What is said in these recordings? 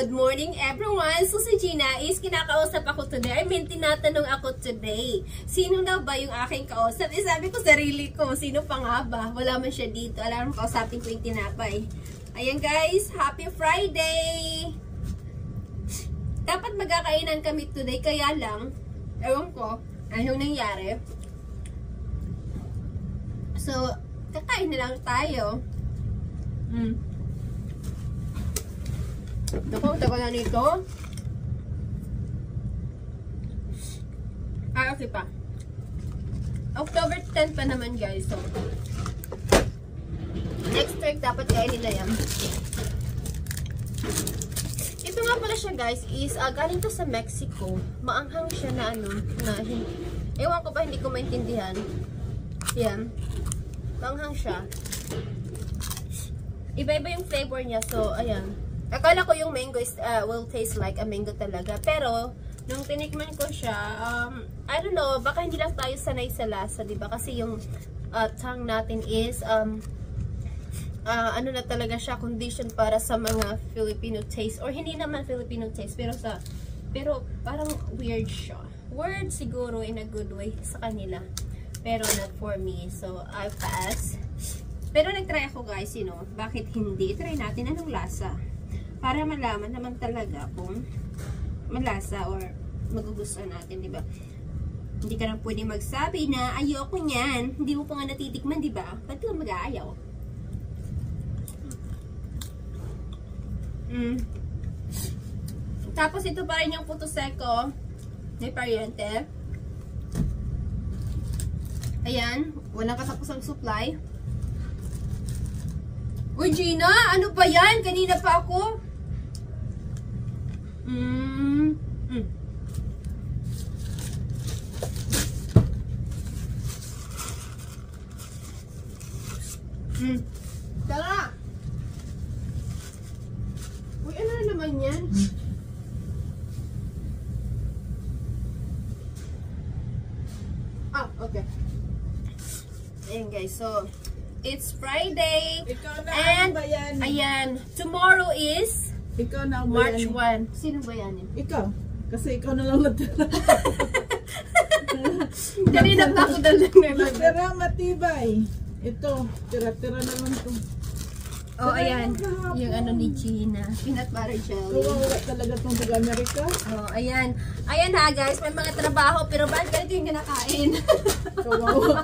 Good morning everyone! So si Gina is kinakausap ako today. I mean, tinatanong ako today. Sino daw ba yung aking kausap? Eh, sabi ko sarili ko. Sino pa nga ba? Wala man siya dito. Alam mo, kausapin ko yung tinapay. Ayan guys, happy Friday! Dapat magkakainan kami today. Kaya lang, ewan ko, anong nangyari. So, kakain na lang tayo. Naku, tagal na nito. Okay pa. October 10 pa naman guys. So, next week dapat kain nila yan. Ito nga pala siya guys is galing to sa Mexico. Maanghang siya na ano, na ewan ko pa, hindi ko maintindihan. Yan. Maanghang siya. Iba-iba yung flavor niya. So, ayan. Akala ko yung mango is, will taste like a mango talaga. Pero, nung tinikman ko siya, I don't know, baka hindi lang tayo sanay sa lasa, diba? Kasi yung tongue natin is, ano na talaga siya, condition para sa mga Filipino taste. Or hindi naman Filipino taste, pero parang weird siya. Weird siguro in a good way sa kanila. Pero not for me. So, I pass. Pero nag-try ako guys, you know, bakit hindi? Try natin anong lasa. Para malaman naman talaga kung malasa or magugustuhan natin, di ba? Hindi ka na pwede magsabi na ayoko niyan. Hindi mo pa nga natitikman, di ba? Ba't ka mag-aayaw? Tapos ito pa rin yung Puto Seco ni Pariente. Ayan, walang katapusang supply. Uy, Gina, ano ba yan? Kanina pa ako. Tara! Uy, ano na naman yan? Okay. Ayan guys, so it's Friday. Ikaw na and ba yan? Ayan, tomorrow is Ikaw na March yan? 1. Sino ba yan? Ikaw. Kasi ikaw na lang natira. Kanina pa ako dalang Natira matibay. Ito, tira-tira na lang ito. Oh, ayan. Yung ano ni Gina. Peanut butter jelly. Kawawa talaga itong taga-Amerika. Oh, ayan. Ayan ha guys, may mga trabaho pero bakit ganito yung kinakain? Kawawa.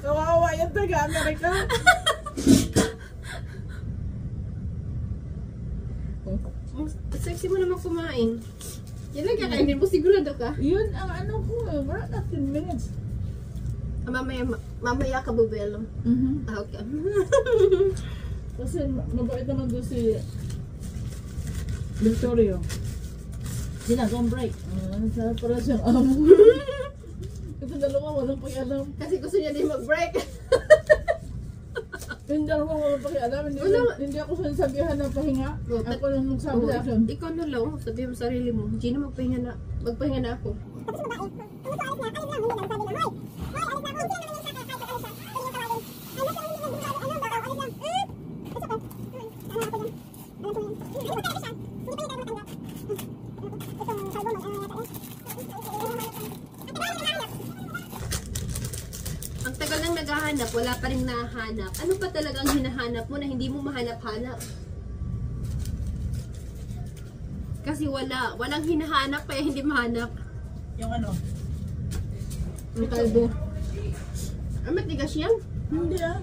Kawawa yung taga-Amerika. Sexy mo naman kumain. Yan lang kakainin mo, sigurado ka? Yun ang ano ko, wala na 10 minutes. Mamaya ka bubelo. Okay. Kasi mabait naman doon si Victorio. Ginagawang break. Para siyang amo. Ito dalawa walang pakialam. Kasi gusto niya din mag-break. Yung dalawa walang pakialam. Hindi ako sinasabihan ng pahinga. Ako lang magsabi sa akin. Ikaw na lang. Sabihin mo sarili mo. Gina, magpahinga na ako. Ang tagal nang naghahanap, wala pa rin nahanap. Ano pa talagang hinahanap mo na hindi mo mahanap-hanap? Kasi walang hinahanap kaya hindi mahanap. Yung ano? Ang kalbo. Matigas yan? Hindi ah.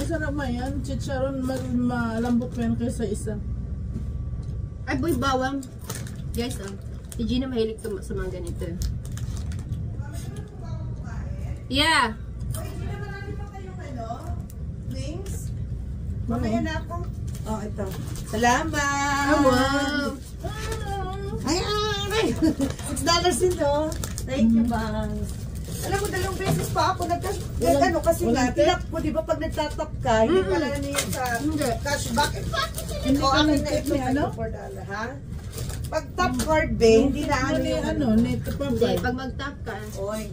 Masarap man yan. Chicharon malambot pa yan kaysa isa. Ay boy, bawang. Guys, si Gina mahilig sa mga ganito. Yeah. Hindi naman natin pa kayong ano? Wings? Mamaya na ako. Oh, ito. Salamat! Oh, wow. Ay! $6 din to. Thank you, bang. Alam mo, 2 beses pa ako ano kasi nga, tinap ko, di ba pag nagtatap ka, hindi pala niya sa cashback. Hindi ka nag-tip may ano? $4, ha? Pag tap card, hindi na ano yung ano, net pa ba? Hindi, pag mag-tap ka. Oy.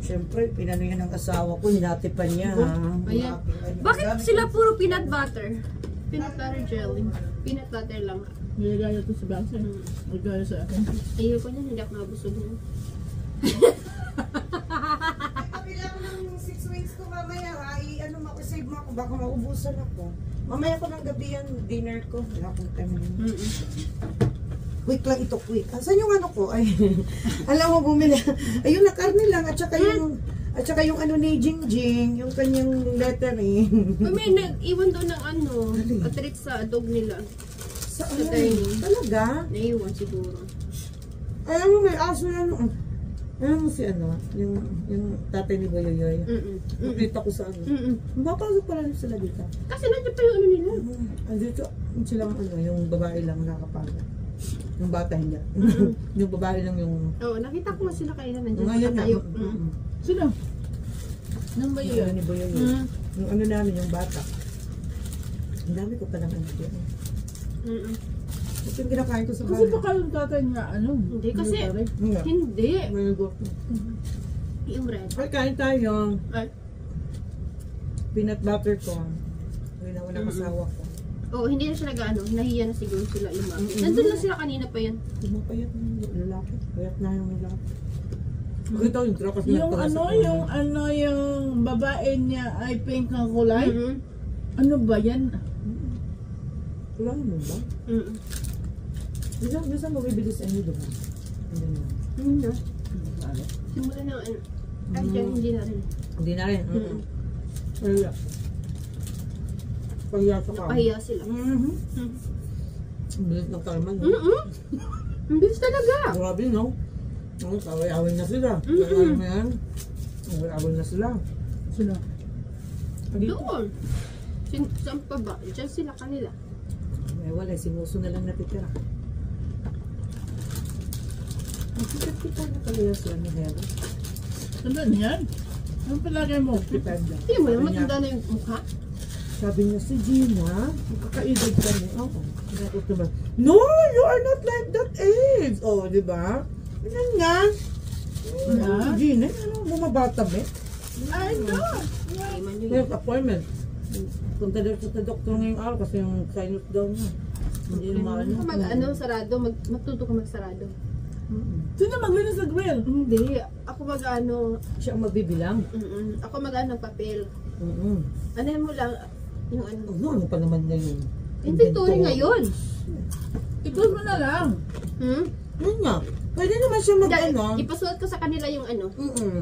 Siyempre, pinano yan ng asawa ko, hinatipan niya, ha? Ayan. Bakit sila puro peanut butter? Peanut butter jelly. Peanut butter lang. Nilagay ito sa base. Nilagay sa akin. Ayoko niyan, hindi ako nabusog na. Kabila ko ng 6 weeks ko mamaya ha. Ano save mo ako, baka maubusan ako. Mamaya ko ng gabi yan, dinner ko. Wala akong time na yun. Quick lang ito, quick. Saan yung ano ko? Ay, alam mo bumili. Ayun na, karne lang. At saka yung ano ni Jingjing, yung kanyang lettering. May nag-iwan daw ng ano, atrit sa dog nila. Sa Sa training. Talaga? Naiwan siguro. Alam mo, may aso na ano. Alam mo si ano, yung tatay ni Boyoyoy. Nakita ko sa ano. Mapapasok pala sila dito. Kasi nandiyan pa yung ano nila. Andito, silang ano, yung babae lang nakakapagod. Yung bata hindi. Yung babae lang yung... Oo, nakita ko nga sila kayo nandiyan Ngayon na. tayo. Sino? Nang ba Yung yun? ni Boyoyoy. Yung ano namin, yung bata. Ang dami ko palang ano dyan. Ito yung kinakain ko sa Kasi bahay. baka yung tatay nga ano. Hindi kasi, Nga. hindi. May nag-work. Yung red. Ay, kain tayo. Ay, Peanut butter ko. Ginawa ng asawa ko. oo, hindi na siya nag-ano, nahiya na siguro sila lumapit. Nandun lang sila kanina pa yan. Payat na yung lalaki. Payat na yung lalaki. Ito yung trakas na Yung yung babae niya ay pink ang kulay. Ano ba yan? Wala naman ba? Bisa mo bibili sa inyo doon. Hindi na. Simula na ano. Ay, dyan, hindi na rin. Hindi na rin. Kaya. Kaya sa ka. Napahiya sila. Ang bilis ng karma, no? Ang bilis talaga. Grabe, no? Ang kaway-away na sila. Kaya mo yan. Kaway-away na sila. Sino? Doon. Saan pa ba? Diyan sila kanila. Eh, wala. Sinuso na lang natitira. Nakikita na kaya sila ni Hera. Ano yan? Ang palagay mo? Depende. Tingnan mo yung matanda na yung mukha. Sabi niya, si Gina, kakaibig kami. Oo. Sinakot naman, no, you are not like that age. Oh, di ba? Yan nga. Si Gina, ano, bumabata ba? Ay, no! Ay, man yun. May appointment. Punta daw sa doktor ngayong araw kasi yung sinus daw niya. Hindi naman. Ano, sarado. Matuto ka magsarado. Sino maglinis sa grill? Hindi. Ako mag-ano. Siya ang magbibilang. Ako mag-ano ng papel. Ano mo lang, yung ano. Ano pa naman ngayon? Inventory ngayon. Ikaw mo na lang. Yun nga. Pwede naman siya mag-ano. Ipasuot ko sa kanila yung ano.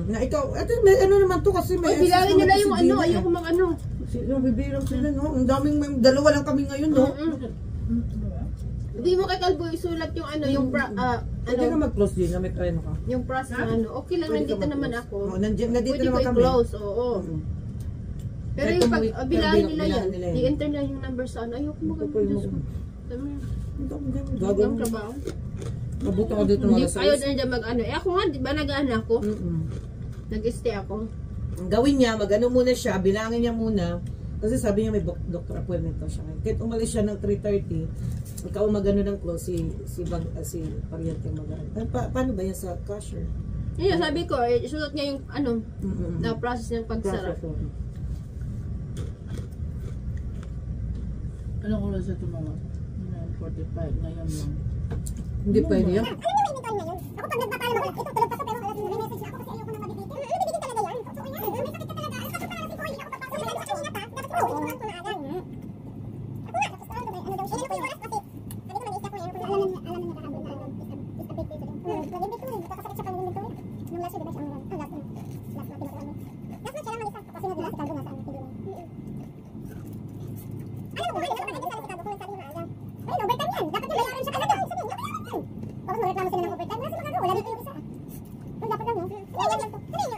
Na ikaw, ito may ano naman to kasi may... Oy, bilangin nila yung ano. Gina, Ayoko mag-ano. Sino, bibilang sila, no? Ang daming, dalawa lang kami ngayon, no? Hindi mo kay Kalbo isulat yung ano, yung Pwede ka mag-close din na may ano ka. yung pras na ano. Okay lang, Pwede ka nandito naman mag-close. ako. Oo, nandito Pwede ko naman kami. i-close, oo. Pero Kahit yung pag kung bilangin nila bilang yan, nila yan. i-enter nila yung number sa ano. Ayoko mag-ano. Diyos ko. Gagawin. Trabaho. Mabuto ako dito Hindi, mga ayaw size. na dyan mag-ano. Eh ako nga, di ba nag-ano ako? Nag-stay ako. Ang gawin niya, mag-ano muna siya, bilangin niya muna. Kasi sabi niya may doctor appointment daw siya. Kahit umalis siya ng 3:30, ikaw mag-ano ng close, si pariente mag-ano. Paano ba yan sa cashier? Yun, sabi ko, isulat niya yung ano, na process ng pagsara. Anong oras ito mga? 9:45 ngayon lang. Hindi pwede yan. Ako pag nagpapala ako, ito tulog pa sa pero may message ako kasi ayoko nang mabibitin. Mabibitin talaga yan. So, may sakit ka talaga. Ano sa para si Koy, ako papasok. Sabi ko kanina pa, dapat ko ulit ko na agad. Ako nga, tapos parang ano daw siya. Ano ko yung oras kasi, sabi ko mag-isa ko yan. Kung alam niya kahapon na is a big day today. Mag-invento rin, kakasakit siya pang invento rin. Nung last year, diba siya ang last na pinag-alam mo. Last na siya lang mag-isa kasi nag-last kalbo nasa ano. Ano mo, ano naman, naging sabi si Kalbo kung sabi niya maaga. Ay, no, overtime yan. Dapat yung bayaran siya talaga. Sabi niya, bayaran yan. Tapos magreklamo sila ng overtime. Wala siya magagawa. Wala dito yung isa. Kung dapat lang, no? Sabi niya,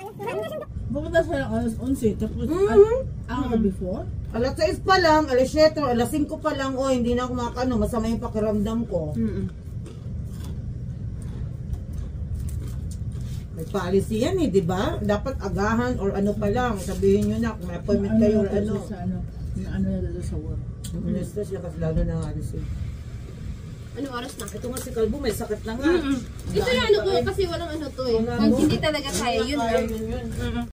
ano na siyang Pumunta siya ng alas 11, tapos ako before. Alas 6 pa lang, alas 7, alas 5 pa lang, oh, hindi na ako makakano, masama yung pakiramdam ko. May policy yan eh, di ba? Dapat agahan or ano pa lang, sabihin nyo na kung may appointment kayo or ano. Sa ano, yung ano nila sa work. Stress siya kasi lalo na ano siya. Anong oras na? Ito nga si Kalbo, may sakit na nga. Ito yung ano ko, kasi walang ano to eh. Kung hindi talaga kaya, yun lang. Yun.